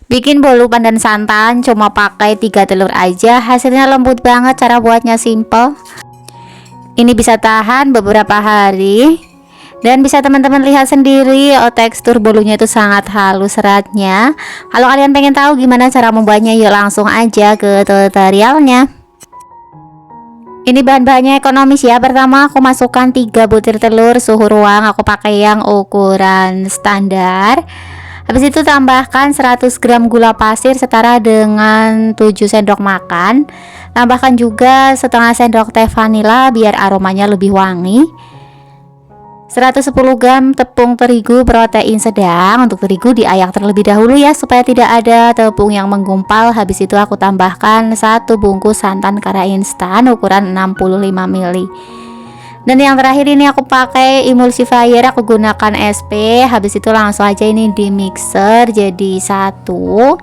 Bikin bolu pandan santan cuma pakai 3 telur aja, hasilnya lembut banget, cara buatnya simple. Ini bisa tahan beberapa hari dan bisa teman-teman lihat sendiri, tekstur bolunya itu sangat halus seratnya. Kalau kalian pengen tahu gimana cara membuatnya, yuk langsung aja ke tutorialnya. Ini bahan-bahannya ekonomis ya. Pertama aku masukkan 3 butir telur suhu ruang, aku pakai yang ukuran standar. Habis itu tambahkan 100 gram gula pasir setara dengan 7 sendok makan. Tambahkan juga setengah sendok teh vanila biar aromanya lebih wangi. 110 gram tepung terigu protein sedang. Untuk terigu diayak terlebih dahulu ya, supaya tidak ada tepung yang menggumpal. Habis itu aku tambahkan 1 bungkus santan kara instan ukuran 65 ml. Dan yang terakhir ini aku pakai emulsifier, aku gunakan SP. Habis itu langsung aja ini di mixer jadi satu.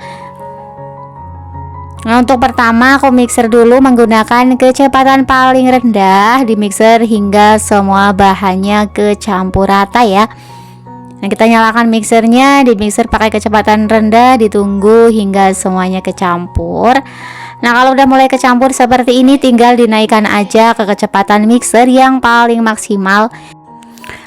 Nah, untuk pertama aku mixer dulu menggunakan kecepatan paling rendah, di mixer hingga semua bahannya kecampur rata ya. Nah, kita nyalakan mixernya, di mixer pakai kecepatan rendah, ditunggu hingga semuanya kecampur. Nah, kalau udah mulai kecampur seperti ini, tinggal dinaikkan aja ke kecepatan mixer yang paling maksimal.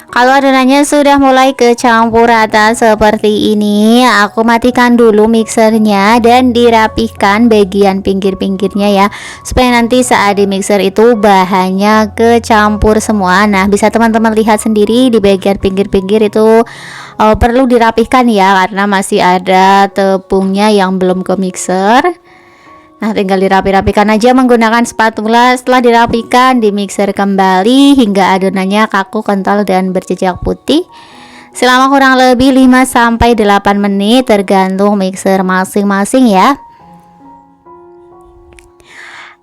Kalau adonannya sudah mulai kecampur rata seperti ini, aku matikan dulu mixernya dan dirapihkan bagian pinggir-pinggirnya ya, supaya nanti saat di mixer itu bahannya kecampur semua. Nah, bisa teman-teman lihat sendiri di bagian pinggir-pinggir itu perlu dirapihkan ya, karena masih ada tepungnya yang belum ke mixer. Nah, tinggal dirapi-rapikan aja menggunakan spatula. Setelah dirapikan, di mixer kembali hingga adonannya kaku, kental dan berjejak putih selama kurang lebih 5-8 menit tergantung mixer masing-masing ya.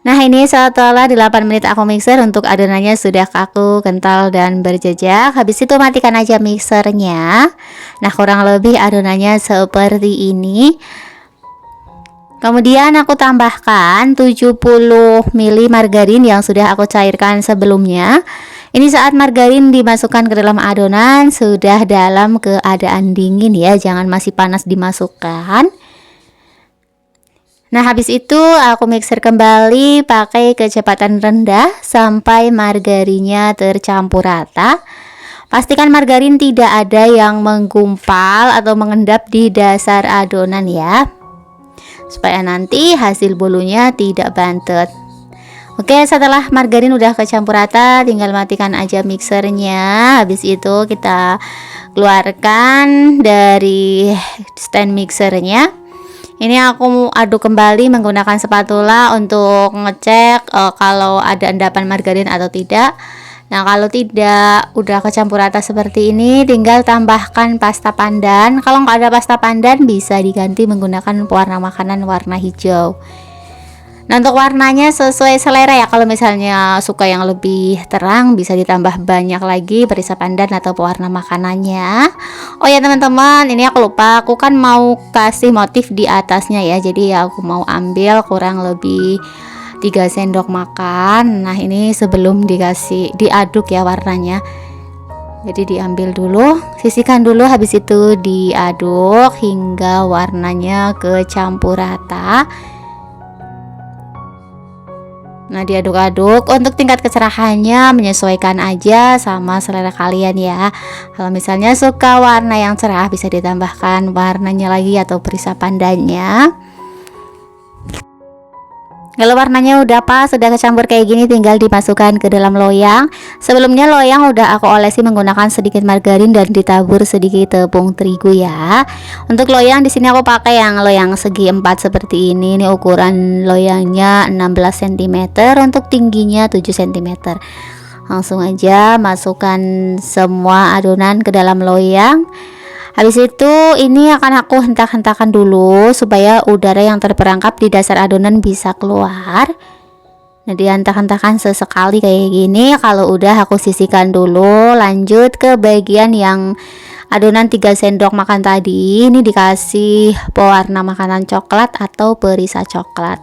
Nah, ini setelah 8 menit aku mixer, untuk adonannya sudah kaku, kental dan berjejak. Habis itu matikan aja mixernya. Nah, kurang lebih adonannya seperti ini. Kemudian aku tambahkan 70 ml margarin yang sudah aku cairkan sebelumnya. Ini saat margarin dimasukkan ke dalam adonan sudah dalam keadaan dingin ya, jangan masih panas dimasukkan. Nah, habis itu aku mixer kembali pakai kecepatan rendah sampai margarinnya tercampur rata. Pastikan margarin tidak ada yang menggumpal atau mengendap di dasar adonan ya, supaya nanti hasil bolunya tidak bantet. Oke, setelah margarin udah kecampur rata, tinggal matikan aja mixernya. Habis itu kita keluarkan dari stand mixernya. Ini aku aduk kembali menggunakan spatula untuk ngecek kalau ada endapan margarin atau tidak. Nah, kalau tidak, udah kecampur rata seperti ini, tinggal tambahkan pasta pandan. Kalau nggak ada pasta pandan, bisa diganti menggunakan pewarna makanan warna hijau. Nah, untuk warnanya sesuai selera ya. Kalau misalnya suka yang lebih terang, bisa ditambah banyak lagi perisa pandan atau pewarna makanannya. Oh ya teman-teman, ini aku lupa, aku kan mau kasih motif di atasnya ya. Jadi ya aku mau ambil kurang lebih 3 sendok makan. Nah, ini sebelum diaduk ya warnanya. Jadi diambil dulu, sisihkan dulu, habis itu diaduk hingga warnanya kecampur rata. Nah, diaduk-aduk. Untuk tingkat kecerahannya menyesuaikan aja sama selera kalian ya. Kalau misalnya suka warna yang cerah, bisa ditambahkan warnanya lagi atau perisa pandannya. Kalau warnanya udah pas, sudah kecampur kayak gini, tinggal dimasukkan ke dalam loyang. Sebelumnya loyang udah aku olesi menggunakan sedikit margarin dan ditabur sedikit tepung terigu ya. Untuk loyang di sini aku pakai yang loyang segi 4 seperti ini. Ini ukuran loyangnya 16 cm, untuk tingginya 7 cm. Langsung aja masukkan semua adonan ke dalam loyang. Habis itu ini akan aku hentak-hentakan dulu supaya udara yang terperangkap di dasar adonan bisa keluar. Nah, dihentak-hentakan sesekali kayak gini. Kalau udah aku sisihkan dulu, lanjut ke bagian yang adonan 3 sendok makan tadi. Ini dikasih pewarna makanan coklat atau perisa coklat.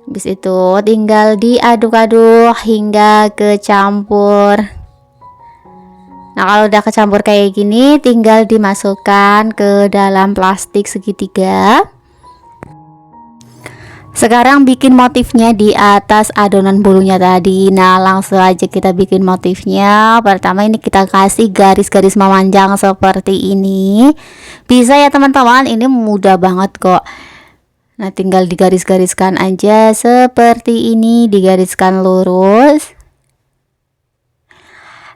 Habis itu tinggal diaduk-aduk hingga kecampur. Nah, kalau udah kecampur kayak gini, tinggal dimasukkan ke dalam plastik segitiga. Sekarang bikin motifnya di atas adonan bolunya tadi. Nah, langsung aja kita bikin motifnya. Pertama ini kita kasih garis-garis memanjang seperti ini. Bisa ya teman-teman, ini mudah banget kok. Nah, tinggal digaris-gariskan aja seperti ini, digariskan lurus.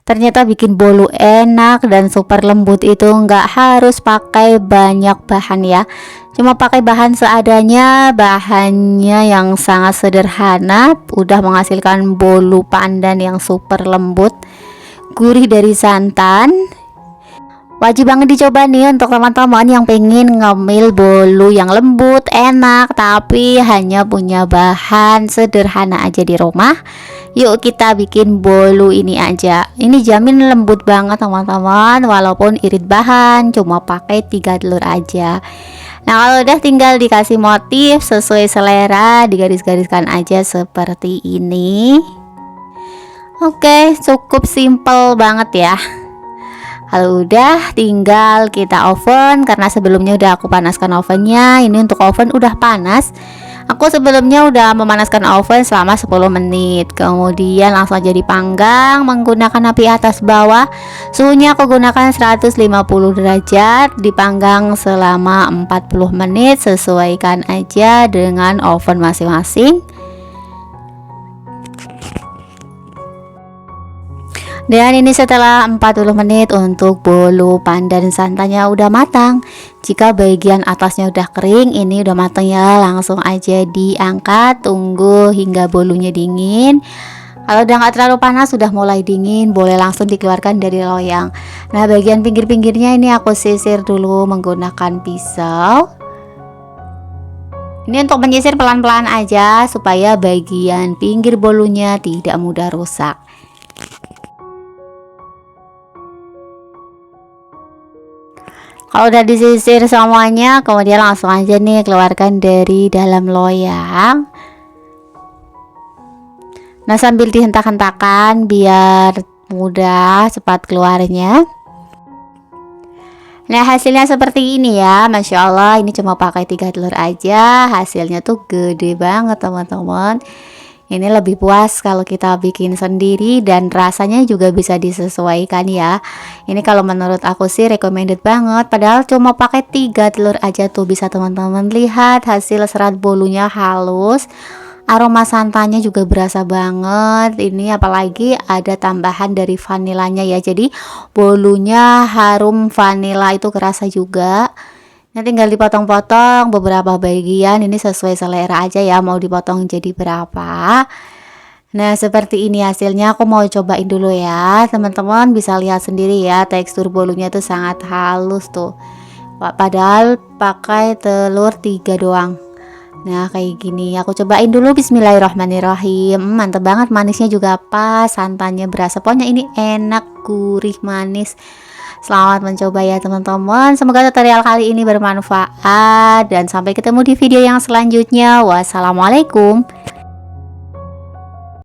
Ternyata bikin bolu enak dan super lembut itu nggak harus pakai banyak bahan ya, cuma pakai bahan seadanya, bahannya yang sangat sederhana udah menghasilkan bolu pandan yang super lembut, gurih dari santan. Wajib banget dicoba nih untuk teman-teman yang pengen ngemil bolu yang lembut, enak, tapi hanya punya bahan sederhana aja di rumah. Yuk kita bikin bolu ini aja. Ini jamin lembut banget teman-teman, walaupun irit bahan, cuma pakai 3 telur aja. Nah, kalau udah tinggal dikasih motif sesuai selera, digaris-gariskan aja seperti ini. Oke, cukup simple banget ya. Kalau udah tinggal kita oven, karena sebelumnya udah aku panaskan ovennya. Ini untuk oven udah panas. Aku sebelumnya udah memanaskan oven selama 10 menit. Kemudian langsung aja dipanggang menggunakan api atas bawah. Suhunya aku gunakan 150 derajat, dipanggang selama 40 menit. Sesuaikan aja dengan oven masing-masing. Dan ini setelah 40 menit untuk bolu pandan santannya udah matang. Jika bagian atasnya udah kering, ini udah matang ya, langsung aja diangkat, tunggu hingga bolunya dingin. Kalau udah nggak terlalu panas, sudah mulai dingin, boleh langsung dikeluarkan dari loyang. Nah, bagian pinggir-pinggirnya ini aku sisir dulu menggunakan pisau. Ini untuk menyisir pelan-pelan aja supaya bagian pinggir bolunya tidak mudah rusak. Kalau udah disisir semuanya, kemudian langsung aja nih keluarkan dari dalam loyang. Nah, sambil dihentak-hentakan biar mudah cepat keluarnya. Nah, hasilnya seperti ini ya, Masya Allah. Ini cuma pakai 3 telur aja, hasilnya tuh gede banget teman-teman. Ini lebih puas kalau kita bikin sendiri dan rasanya juga bisa disesuaikan ya. Ini kalau menurut aku sih recommended banget, padahal cuma pakai 3 telur aja tuh bisa teman-teman lihat hasil serat bolunya halus. Aroma santannya juga berasa banget. Ini apalagi ada tambahan dari vanilanya ya. Jadi bolunya harum vanila itu kerasa juga. Nah, tinggal dipotong-potong beberapa bagian, ini sesuai selera aja ya, mau dipotong jadi berapa. Nah, seperti ini hasilnya. Aku mau cobain dulu ya, teman-teman bisa lihat sendiri ya, tekstur bolunya tuh sangat halus tuh, padahal pakai telur 3 doang. Nah, kayak gini aku cobain dulu. Bismillahirrahmanirrahim. Mantep banget, manisnya juga pas, santannya berasa, pokoknya ini enak, gurih, manis. Selamat mencoba ya teman-teman. Semoga tutorial kali ini bermanfaat dan sampai ketemu di video yang selanjutnya. Wassalamualaikum